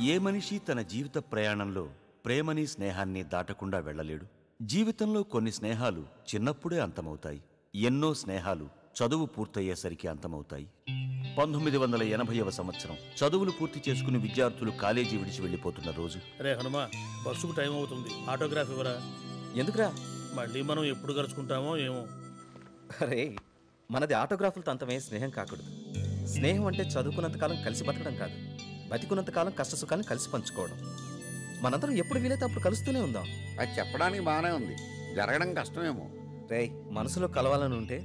ఏ మనిషి తన జీవిత ప్రయాణంలో ప్రేమని స్నేహాన్ని దాటకుండా వెళ్ళలేడు. జీవితంలో కొన్ని స్నేహాలు చిన్నప్పుడే అంతమవుతాయి. ఎన్నో స్నేహాలు చదువు పూర్తయ్యేసరికి అంతమవుతాయి. 1980వ సంవత్సరం చదువులు పూర్తి చేసుకుని విద్యార్థులు కాలేజీ విడిచి వెళ్ళిపోతున్న రోజు. రే హనుమా, బస్సుకు టైం అవుతుంది, ఆటోగ్రాఫ్ ఇవ్వరా. ఎందుకురా? మళ్ళీ మనం ఎప్పుడు కలుసుకుంటామో ఏమో. అరే, మనది ఆటోగ్రాఫులతో అంతమే స్నేహం కాకూడదు. స్నేహం అంటే చదువుకున్నంతకాలం కలిసి బతకడం కాదు, బతికున్నంతకాలం కష్టసుఖాలను కలిసి పంచుకోవడం. మనందరం ఎప్పుడు వీలైతే అప్పుడు కలుస్తూనే ఉందాం. అది చెప్పడానికి బాగానే ఉంది, జరగడం కష్టమేమో. రే, మనసులో కలవాలని ఉంటే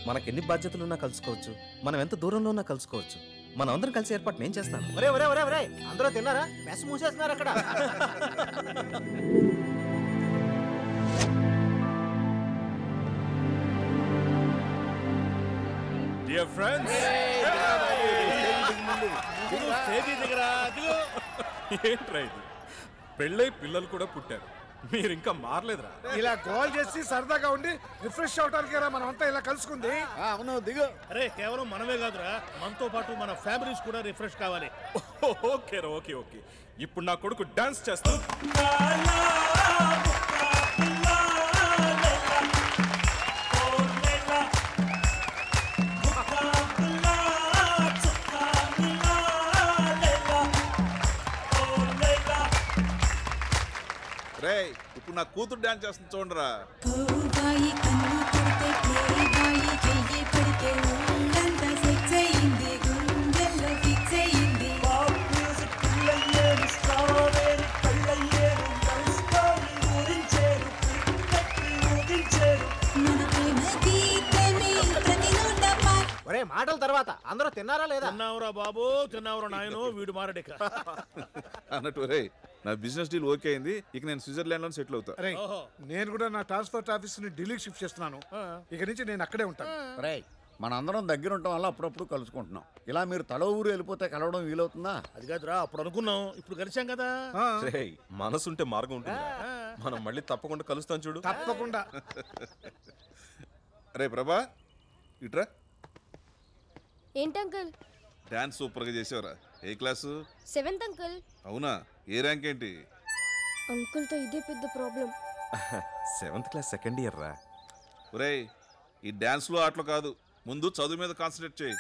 మనకెన్ని బాధ్యతలున్నా కలుసుకోవచ్చు, మనం ఎంత దూరంలో ఉన్నా కలుసుకోవచ్చు. మనం అందరం కలిసి ఏర్పాటు నేను చేస్తాను. ఒరే ఒరే ఒరే ఒరే, అందరూ తిన్నారా? మెస్ మూసేస్తున్నారు అక్కడ. Dear friends, ఏంట్రా ఇది? పెళ్ళై పిల్లలు కూడా పుట్టారు, మీరు ఇంకా మారలేదురా. ఇలా కాల్ చేసి సరదాగా ఉండి రిఫ్రెష్ అవడానికి మనం అంతా ఇలా కలుసుకుంది. అవును, దిగు. అరే, కేవలం మనమే కాదురా, మనతో పాటు మన ఫ్యామిలీస్ కూడా రిఫ్రెష్ కావాలి. ఓకే రా, ఓకే ఓకే. ఇప్పుడు నా కొడుకు డాన్స్ చేస్తా. ఇప్పుడు నా కూతురు డాన్స్ చేస్తుంది చూడరా. ఒరే, మాటల తర్వాత అందరూ తిన్నారా లేదా? తిన్నావురా బాబు, తిన్నావురా నాయను, వీడు మారడిక అన్నట్టు రే, నా బిజినెస్ డీల్ ఓకే అయింది. ఇక నేను స్విట్జర్లాండ్ లో సెటిల్ అవుతా. నేను కూడా నా ట్రాన్స్పోర్ట్ ఆఫీస్ ని ఢిల్లీకి షిఫ్ట్ చేస్తున్నాను. ఇక నుంచి నేను అక్కడే ఉంటాను. రేయ్, మనందరం దగ్గర ఉండటం వల్ల అప్పుడప్పుడు కలుసుకుంటున్నాం. ఇలా మీరు తల ఊరు వెళ్ళిపోతే కలవడం వీలవుతుందా? అది కాదురా, అప్పుడు అనుకున్నాం, ఇప్పుడు కలిసాం కదా. మనసుంటే మార్గం ఉంటుంది, మనం మళ్ళీ తప్పకుండా కలుస్తాం చూడు. తప్పకుండా. రే ప్రభా, ఇట్రా. ఏంటి అంకుల్? డాన్స్ సూపర్ గా చేసావురా. ఏ క్లాసు? 7th uncle. అవునా? ఏ ర్యాంక్ ఏంటి? అంకుల్ తో ఇదే పెద్ద problem. 7th class second year రా. ఒరేయ్, ఈ డాన్స్ లో ఆటలు కాదు, ముందు చదువు మీద కాన్సన్ట్రేట్ చేయి.